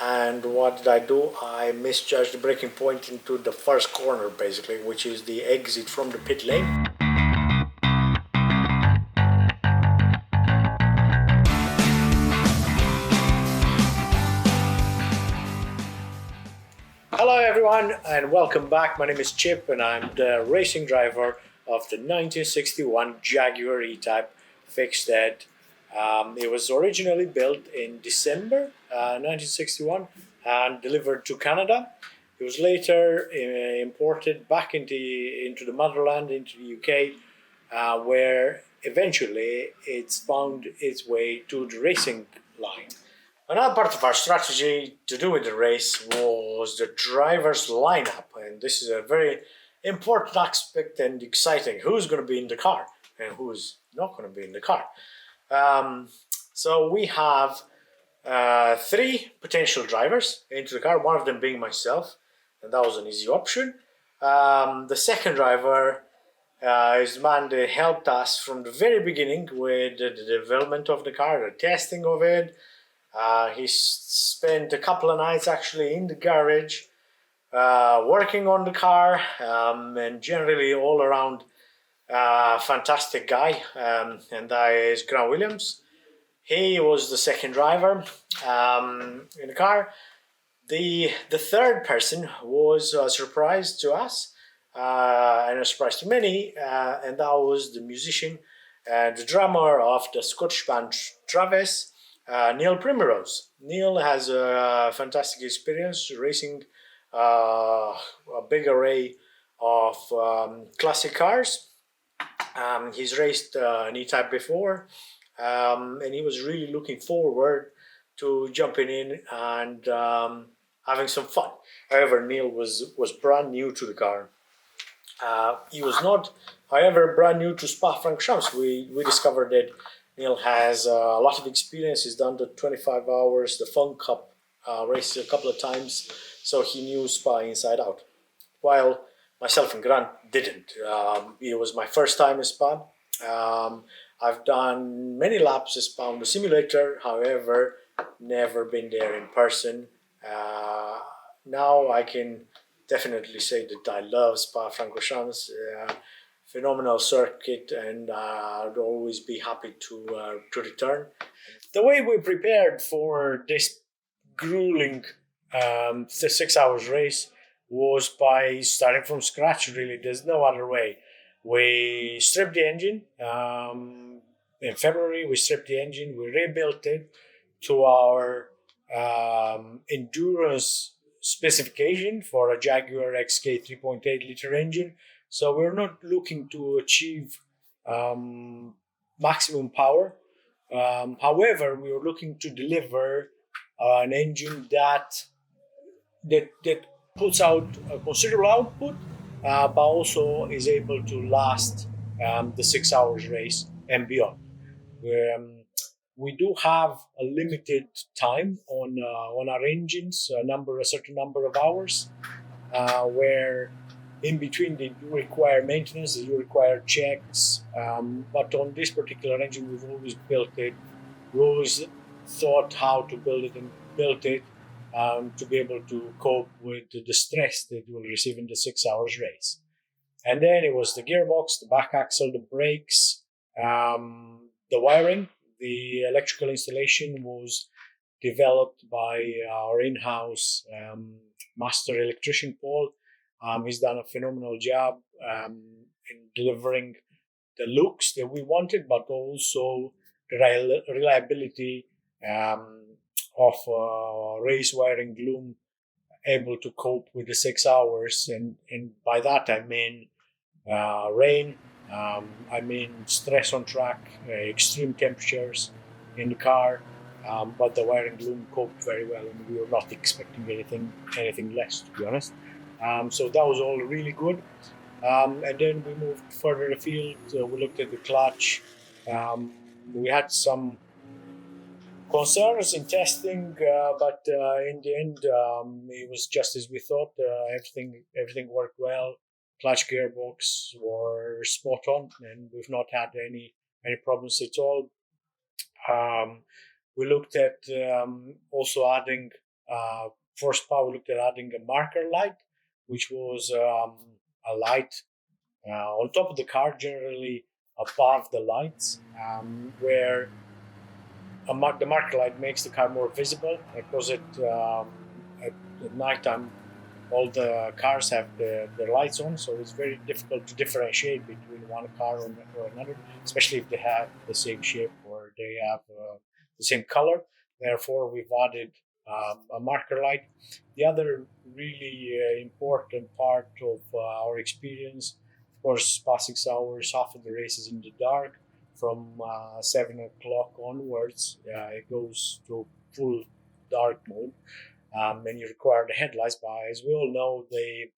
and what did I do? I misjudged the braking point into the first corner, basically, which is the exit from the pit lane. Hello everyone and welcome back. My name is Chip and I'm the racing driver of the 1961 Jaguar E-Type fixed head. It was originally built in December 1961 and delivered to Canada. It was later imported back into the motherland, into the UK, where eventually it's found its way to the racing line. Another part of our strategy to do with the race was the driver's lineup, and this is a very important aspect and exciting. Who's going to be in the car and who's not going to be in the car? So we have three potential drivers into the car, one of them being myself, and that was an easy option. The second driver is the man that helped us from the very beginning with the development of the car, the testing of it. He spent a couple of nights actually in the garage working on the car, and generally all around fantastic guy, and that is Grant Williams. He was the second driver in the car. The third person was a surprise to us and a surprise to many, and that was the musician, the drummer of the Scottish band Travis, Neil Primrose. Neil has a fantastic experience racing a big array of classic cars. He's raced an E-Type before, and he was really looking forward to jumping in and having some fun. However, Neil was brand new to the car. He was not, however, brand new to Spa-Francorchamps. We discovered that Neil has a lot of experience. He's done the 25 hours, the Fun Cup races a couple of times, so he knew Spa inside out. While myself and Grant didn't. It was my first time in Spa. I've done many laps of Spa on the simulator, however, never been there in person. Now I can definitely say that I love Spa-Francorchamps. Phenomenal circuit, and I'd always be happy to return. The way we prepared for this grueling 6 hours race was by starting from scratch, really. There's no other way. We stripped the engine. In February, we stripped the engine. We rebuilt it to our endurance specification for a Jaguar XK 3.8 liter engine. So we're not looking to achieve maximum power. However, we were looking to deliver an engine that puts out a considerable output, but also is able to last the 6 hours race and beyond. We do have a limited time on our engines, a certain number of hours, where in between they do require maintenance, they do require checks, but on this particular engine we've always built it. We always thought how to build it and built it to be able to cope with the stress that we'll receive in the 6 hours race. And then it was the gearbox, the back axle, the brakes, the wiring. The electrical installation was developed by our in-house master electrician, Paul. He's done a phenomenal job in delivering the looks that we wanted, but also the reliability of race wiring loom, able to cope with the 6 hours. And by that I mean rain, I mean stress on track, extreme temperatures in the car, but the wiring loom coped very well, and we were not expecting anything less, to be honest. So that was all really good. And then we moved further afield. We looked at the clutch. We had some concerns in testing, but in the end, it was just as we thought. Everything worked well. Clutch, gearbox were spot on, and we've not had any problems at all. We looked at also adding first part we looked at adding a marker light, which was a light on top of the car, generally above the lights, where the marker light makes the car more visible because at nighttime all the cars have their lights on, so it's very difficult to differentiate between one car or another, especially if they have the same shape or they have the same color. Therefore, we've added a marker light. The other really important part of our experience, of course, past 6 hours, half of the race is in the dark. From 7 o'clock onwards, it goes to full dark mode, and you require the headlights. But as we all know, the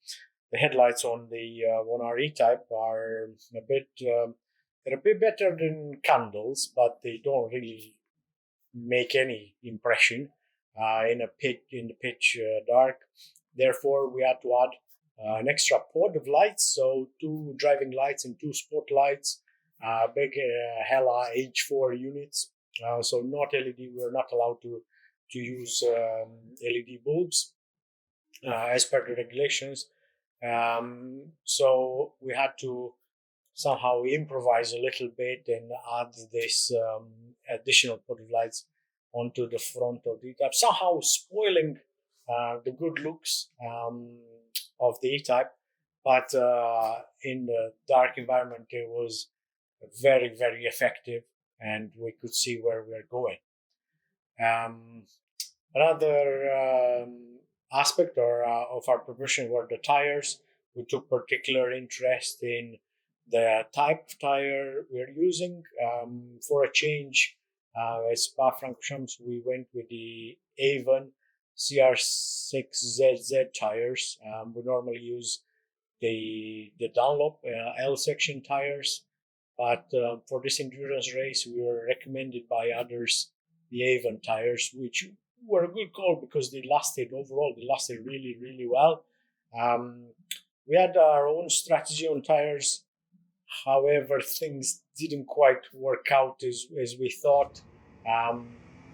headlights on the on our E-Type are a bit they're a bit better than candles, but they don't really make any impression in the pitch dark. Therefore, we had to add an extra pod of lights, so 2 driving lights and 2 spotlights, big Hella H4 units. So not LED. We're not allowed to use LED bulbs as per the regulations. So we had to somehow improvise a little bit and add this additional pod of lights onto the front of the E-Type, somehow spoiling the good looks of the E-Type. But in the dark environment, it was very, very effective, and we could see where we were going. Another aspect of our preparation were the tires. We took particular interest in the type of tire we're using. For a change, at Spa-Francorchamps, we went with the Avon CR6ZZ tires. We normally use the Dunlop L section tires, but for this endurance race, we were recommended by others the Avon tires, which were a good call because they lasted really, really well. We had our own strategy on tires. However, things didn't quite work out as we thought.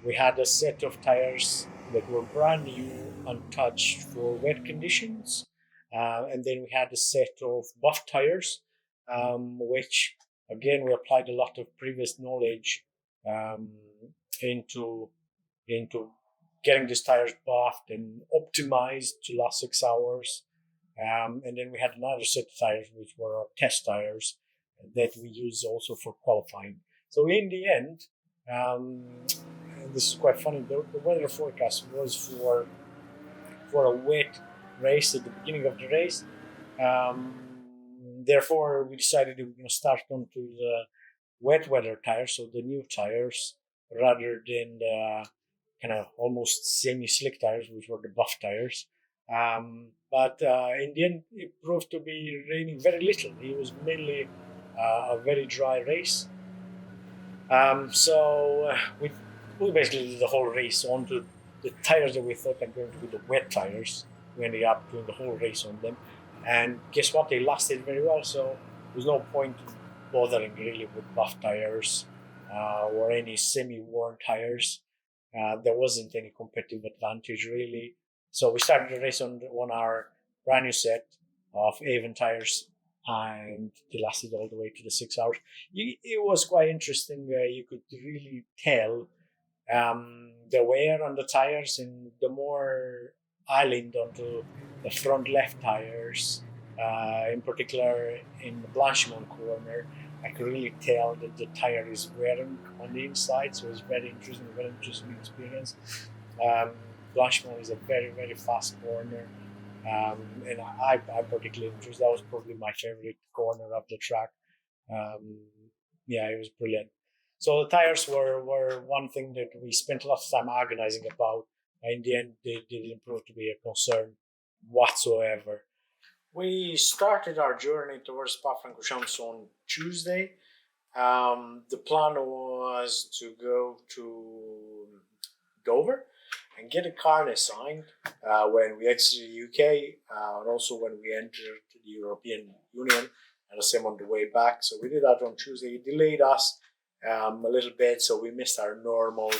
We had a set of tires that were brand new, untouched for wet conditions. And then we had a set of buff tires, which, again, we applied a lot of previous knowledge into getting these tires buffed and optimized to last 6 hours. And then we had another set of tires, which were our test tires that we use also for qualifying. So in the end, this is quite funny, the weather forecast was for a wet race at the beginning of the race. Therefore, we decided we were going to start onto the wet weather tires, so the new tires, rather than the kind of almost semi-slick tires, which were the buff tires. But in the end, it proved to be raining very little. It was mainly a very dry race. So we basically did the whole race onto the tires that we thought were going to be the wet tires. We ended up doing the whole race on them. And guess what? They lasted very well. So there's no point bothering really with buff tires or any semi-worn tires. There wasn't any competitive advantage really. So we started the race on our brand new set of Avon tires, and they lasted all the way to the 6 hours. It was quite interesting. You could really tell the wear on the tires, and the more I leaned onto the front left tires, in particular in the Blanchimont corner, I could really tell that the tire is wearing on the inside, so it's very interesting experience. Blanchimont is a very, very fast corner, and I particularly enjoyed. That was probably my favorite corner of the track. Yeah, it was brilliant. So the tires were one thing that we spent a lot of time agonizing about. In the end, they didn't prove to be a concern whatsoever. We started our journey towards Spa-Francorchamps on Tuesday. The plan was to go to Dover and get a car assigned when we exited the UK, and also when we entered the European Union, and the same on the way back. So we did that on Tuesday. It delayed us a little bit, so we missed our normal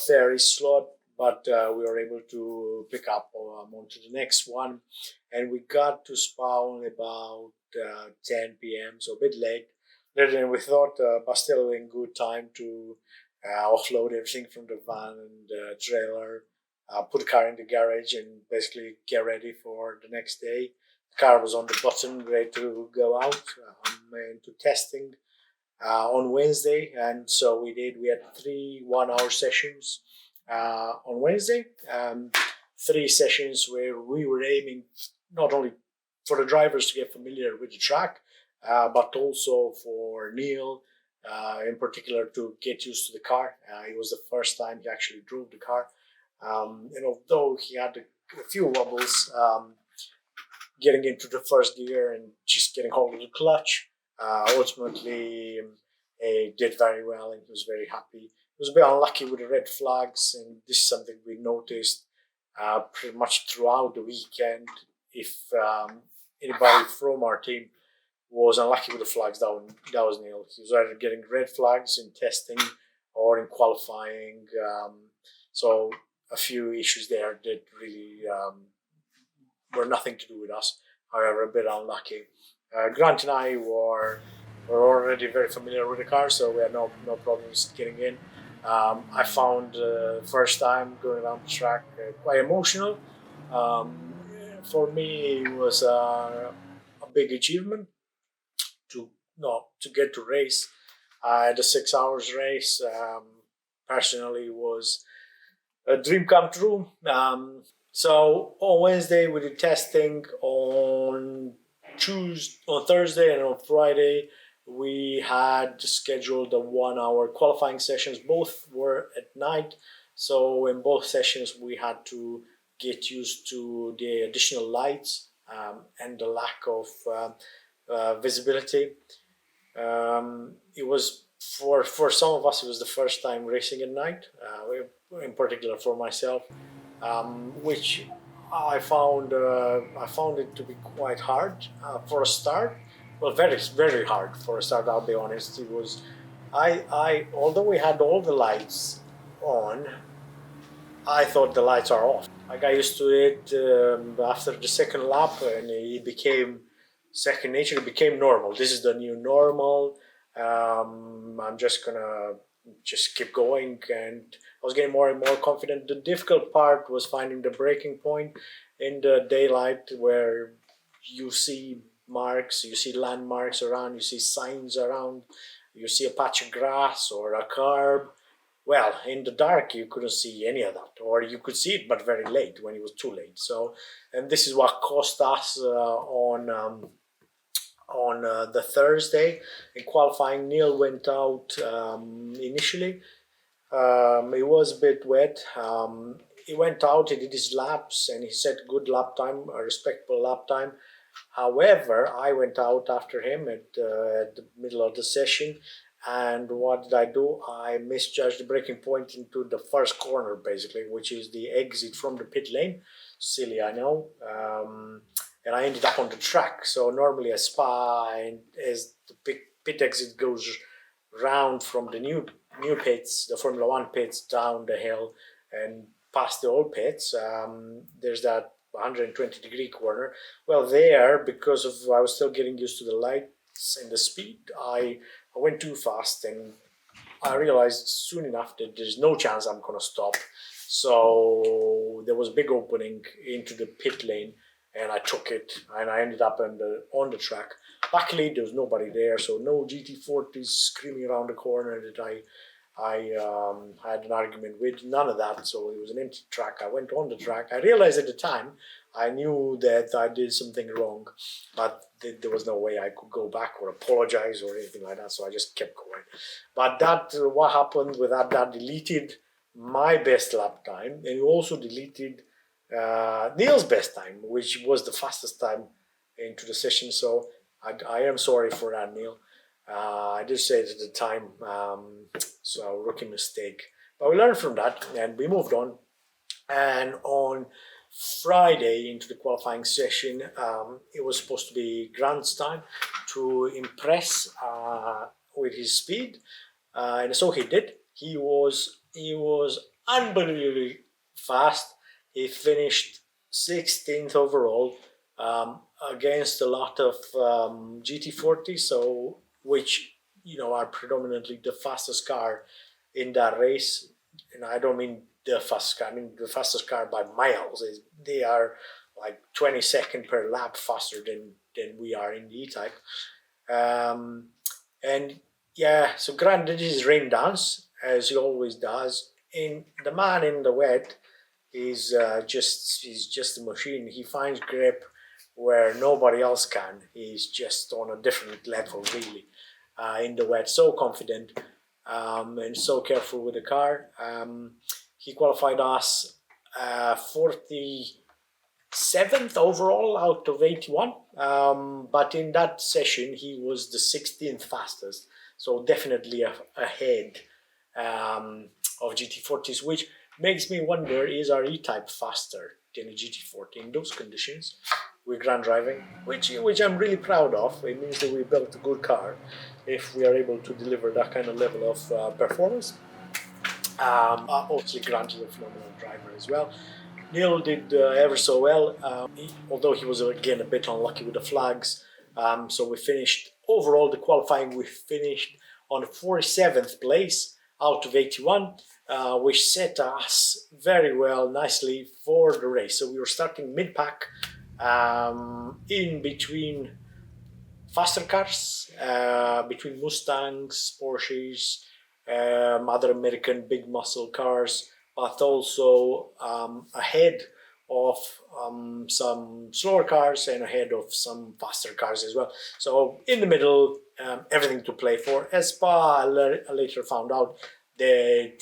ferry slot. but we were able to pick up on to the next one, and we got to Spa only about 10 p.m., so a bit later than we thought, but still in good time to offload everything from the van and trailer, put the car in the garage, and basically get ready for the next day. The car was on the button, ready to go out into testing on Wednesday, and so we did. We had 3 1-hour sessions on Wednesday, 3 sessions where we were aiming not only for the drivers to get familiar with the track, but also for Neil in particular to get used to the car. It was the first time he actually drove the car, and although he had a few wobbles getting into the first gear and just getting hold of the clutch, ultimately he did very well and he was very happy. He was a bit unlucky with the red flags, and this is something we noticed pretty much throughout the weekend. If anybody from our team was unlucky with the flags, that was Neil. He was either getting red flags in testing or in qualifying. So a few issues there that really were nothing to do with us. However, a bit unlucky. Grant and I were already very familiar with the car, so we had no problems getting in. I found first time going around the track quite emotional. For me, it was a big achievement to get to race. The 6 hours race personally was a dream come true. So on Wednesday we did testing. On Thursday, and on Friday we had scheduled a 1-hour qualifying sessions. Both were at night, so in both sessions we had to get used to the additional lights and the lack of visibility. It was for some of us, it was the first time racing at night, in particular for myself, which I found it to be quite hard for a start. Well, very very hard for a start. I'll be honest. It was I although we had all the lights on, I thought the lights are off. I got used to it after the second lap, and it became second nature. It became normal. This is the new normal. I'm just gonna just keep going, and I was getting more and more confident. The difficult part was finding the breaking point in the daylight, where you see marks, you see landmarks around, you see signs around, you see a patch of grass or a curb. Well, in the dark you couldn't see any of that, or you could see it but very late, when it was too late. So, and this is what cost us on the Thursday in qualifying. Neil went out initially. It was a bit wet. He went out, he did his laps, and he set good lap time, a respectable lap time. However, I went out after him at the middle of the session, and what did I do? I misjudged the braking point into the first corner, basically, which is the exit from the pit lane. Silly, I know. And I ended up on the track. So normally a Spa, and as the pit exit goes round from the new pits, the Formula One pits, down the hill and past the old pits, there's that 120-degree corner. Well, there, because of I was still getting used to the lights and the speed, I went too fast, and I realized soon enough that there's no chance I'm gonna stop. So there was a big opening into the pit lane, and I took it, and I ended up on the track. Luckily, there was nobody there, so no GT40s screaming around the corner that I had an argument with. None of that. So it was an empty track. I went on the track. I realized at the time, I knew that I did something wrong, but there was no way I could go back or apologize or anything like that. So I just kept going. But what happened with that deleted my best lap time, and it also deleted Neil's best time, which was the fastest time into the session. So I am sorry for that, Neil. I did say it at the time, so rookie mistake. But we learned from that, and we moved on. And on Friday into the qualifying session, it was supposed to be Grant's time to impress with his speed, and so he did. He was unbelievably fast. He finished 16th overall, against a lot of GT40, so which are predominantly the fastest car in that race. And I don't mean the fastest car; I mean the fastest car by miles. They are like 20 seconds per lap faster than we are in the E-Type. Um, and yeah, so Grant did his rain dance as he always does. In the man in the wet he's just a machine. He finds grip where nobody else can. He's just on a different level, really. In the wet, so confident and so careful with the car. He qualified us 47th overall out of 81. But in that session, he was the 16th fastest, so definitely ahead of GT40s, which makes me wonder, is our E-Type faster than a GT40 in those conditions with Grand driving, which I'm really proud of. It means that we built a good car if we are able to deliver that kind of level of performance. Obviously, Grant is a phenomenal driver as well. Neil did ever so well, although he was again a bit unlucky with the flags. So we finished, overall the qualifying, we finished on 47th place out of 81, which set us very well, nicely for the race. So we were starting mid-pack, in between faster cars, between Mustangs, Porsches, other American big muscle cars, but also ahead of some slower cars and ahead of some faster cars as well. So in the middle, everything to play for. As Spa later found out that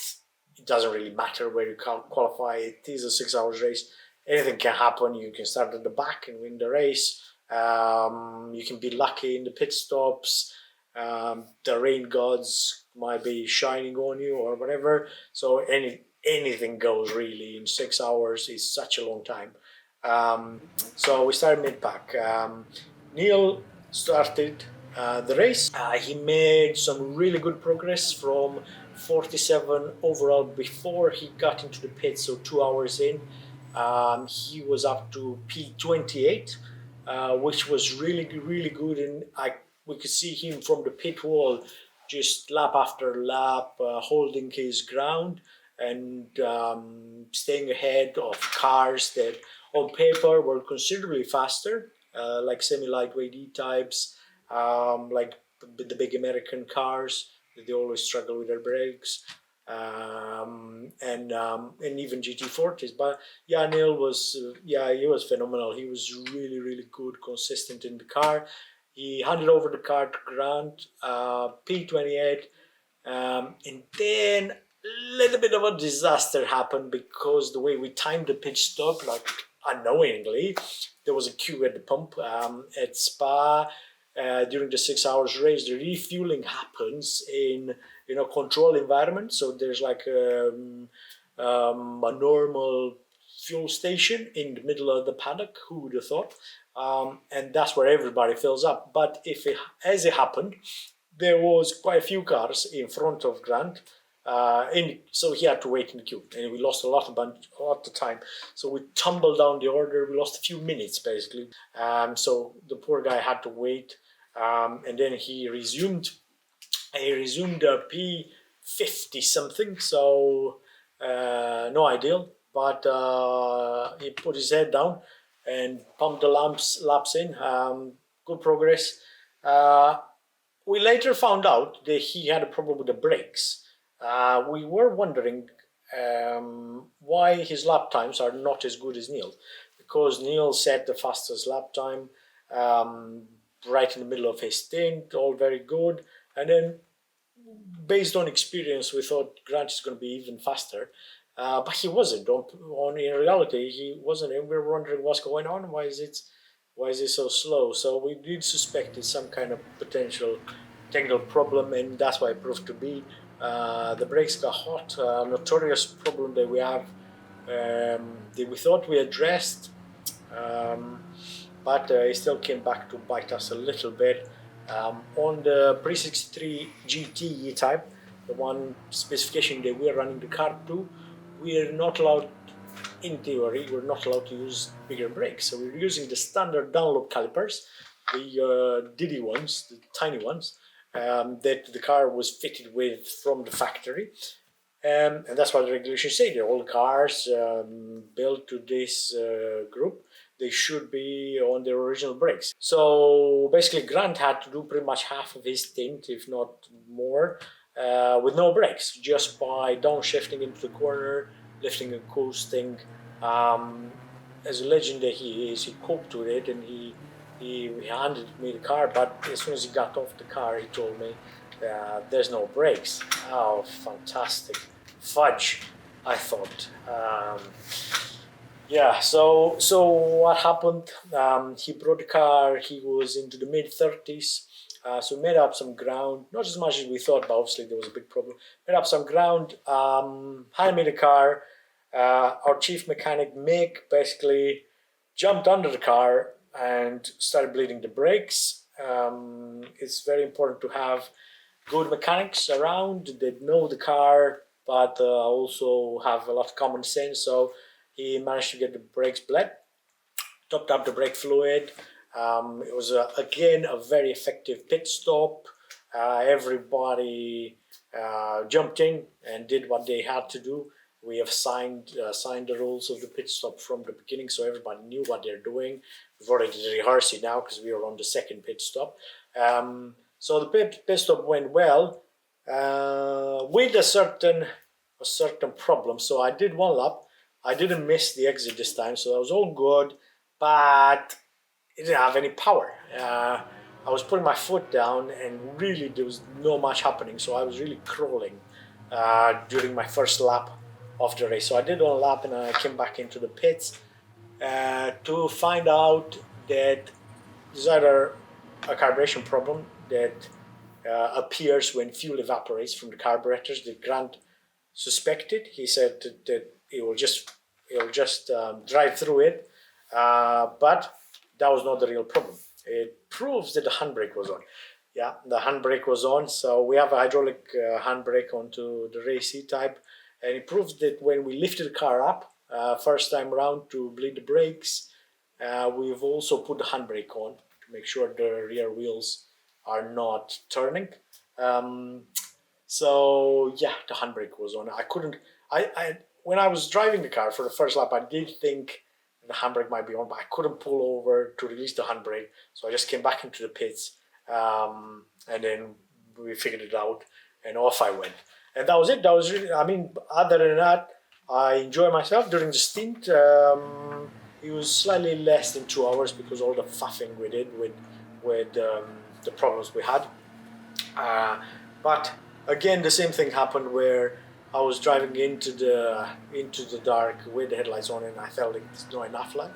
it doesn't really matter where you qualify. It is a 6 hours race. Anything can happen. You can start at the back and win the race. You can be lucky in the pit stops. The rain gods might be shining on you or whatever. So anything goes really in 6 hours. Is such a long time. So we started mid-pack. Neil started the race. He made some really good progress from 47 overall before he got into the pit, so 2 hours in. He was up to P28, which was really good, and we could see him from the pit wall just lap after lap, holding his ground and staying ahead of cars that on paper were considerably faster, like semi-lightweight E-types, like the big American cars. They always struggle with their brakes, and even GT40s. But yeah, Neil was he was phenomenal. He was really good, consistent in the car. He handed over the car to Grant, P28, and then a little bit of a disaster happened because the way we timed the pit stop, like unknowingly, there was a queue at the pump at Spa. During the 6 hours race, the refueling happens in a control environment. So there's like a normal fuel station in the middle of the paddock. Who would have thought? And that's where everybody fills up. But as it happened, there was quite a few cars in front of Grant. So he had to wait in the queue, and we lost a lot of time. So we tumbled down the order. We lost a few minutes basically. So the poor guy had to wait, and then he resumed. He resumed P50 something. So no ideal, but he put his head down and pumped the laps in. Good progress. We later found out that he had a problem with the brakes. We were wondering why his lap times are not as good as Neil, because Neil set the fastest lap time right in the middle of his stint, all very good, and then based on experience we thought Grant is going to be even faster, but he wasn't. In reality he wasn't, and we were wondering what's going on. Why is it so slow? So we did suspect it's some kind of potential technical problem, and that's why it proved to be. The brakes got hot, notorious problem that we have, that we thought we addressed, but it still came back to bite us a little bit. On the pre-63 GT E-Type, the one specification that we're running the car to, we're not allowed in theory, we're not allowed to use bigger brakes. So we're using the standard download calipers, the Diddy ones, the tiny ones, that the car was fitted with from the factory. And that's what the regulations say. That all cars built to this group, they should be on their original brakes. So basically, Grant had to do pretty much half of his stint, if not more, with no brakes, just by downshifting into the corner, lifting and coasting. As a legend that he is, he coped with it, and he handed me the car. But as soon as he got off the car, he told me, "There's no brakes." Oh, fantastic! Fudge, I thought. Yeah. So what happened? He brought the car. He was into the mid 30s. So made up some ground, not as much as we thought, but obviously there was a big problem. Made up some ground, handed me the car. Our chief mechanic, Mick, basically jumped under the car and started bleeding the brakes. It's very important to have good mechanics around that know the car, but also have a lot of common sense. So he managed to get the brakes bled, topped up the brake fluid. It was again a very effective pit stop. Everybody jumped in and did what they had to do. We have signed the rules of the pit stop from the beginning, so everybody knew what they're doing. We've already rehearsed it now because we were on the second pit stop. So the pit stop went well with a certain problem. So I did one lap. I didn't miss the exit this time, so that was all good. But it didn't have any power. I was putting my foot down, and really there was not much happening. So I was really crawling during my first lap of the race. So I did one lap, and I came back into the pits to find out that there's either a carburation problem that appears when fuel evaporates from the carburetors. The Grant suspected. He said that it will just drive through it, but that was not the real problem. It proves that the handbrake was on. Yeah, the handbrake was on. So we have a hydraulic handbrake onto the Race E-Type, and it proves that when we lifted the car up first time around to bleed the brakes, we've also put the handbrake on to make sure the rear wheels are not turning. So yeah, the handbrake was on. I couldn't. I when I was driving the car for the first lap, I did think the handbrake might be on, but I couldn't pull over to release the handbrake. So I just came back into the pits, and then we figured it out, and off I went. And that was it. That was really. I mean, other than that, I enjoyed myself during the stint. It was slightly less than 2 hours because all the faffing we did with the problems we had. But again, the same thing happened where I was driving into the dark with the headlights on, and I felt like there's not enough light.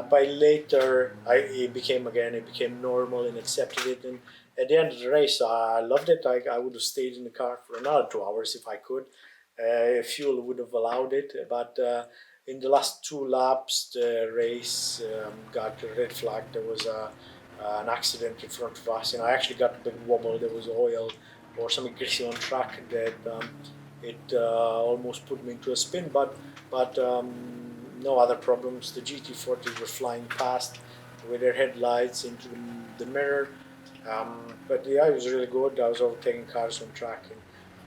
By later, it became normal and accepted it. And at the end of the race, I loved it. I would have stayed in the car for another 2 hours if I could. Fuel would have allowed it, but in the last two laps, the race got a red flag. There was an accident in front of us, and I actually got a big wobble. There was oil or something greasy on track that it almost put me into a spin, but no other problems. The GT40s were flying past with their headlights into the mirror. But yeah, it was really good. I was overtaking cars on track, and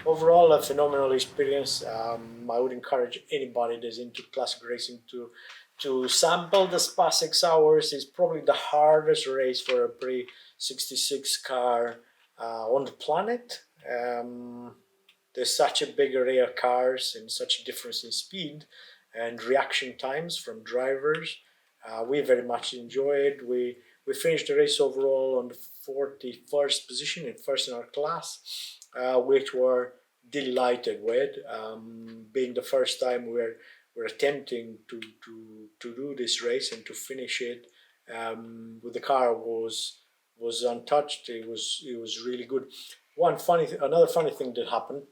overall a phenomenal experience. I would encourage anybody that's into classic racing to sample the Spa 6 Hours. It's probably the hardest race for a pre-66 car on the planet. There's such a big array of cars and such a difference in speed and reaction times from drivers. We very much enjoyed. We finished the race overall on the 41st position, and first in our class, which we're delighted with. Being the first time we're attempting to do this race and to finish it with the car was untouched. It was really good. Another funny thing that happened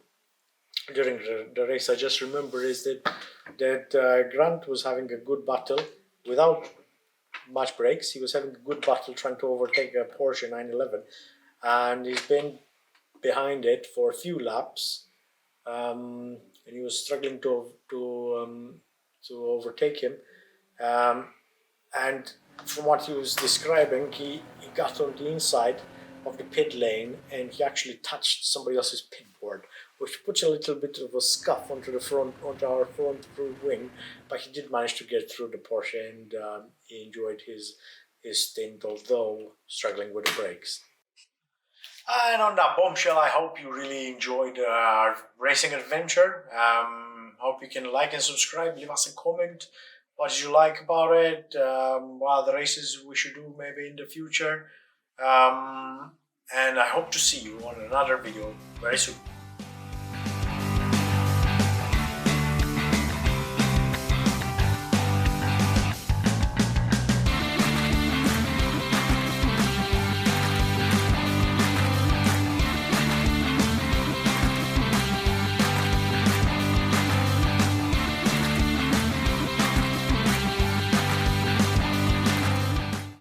during the race, I just remember, is that Grant was having a good battle without much brakes. He was having a good battle trying to overtake a Porsche 911, and he's been behind it for a few laps, and he was struggling overtake him. And from what he was describing, he got on the inside of the pit lane and he actually touched somebody else's pit board, which puts a little bit of a scuff onto our front wing. But he did manage to get through the Porsche and he enjoyed his stint, although struggling with the brakes. And on that bombshell, I hope you really enjoyed our racing adventure. Hope you can like and subscribe, leave us a comment. What did you like about it? What other races we should do maybe in the future? And I hope to see you on another video very soon.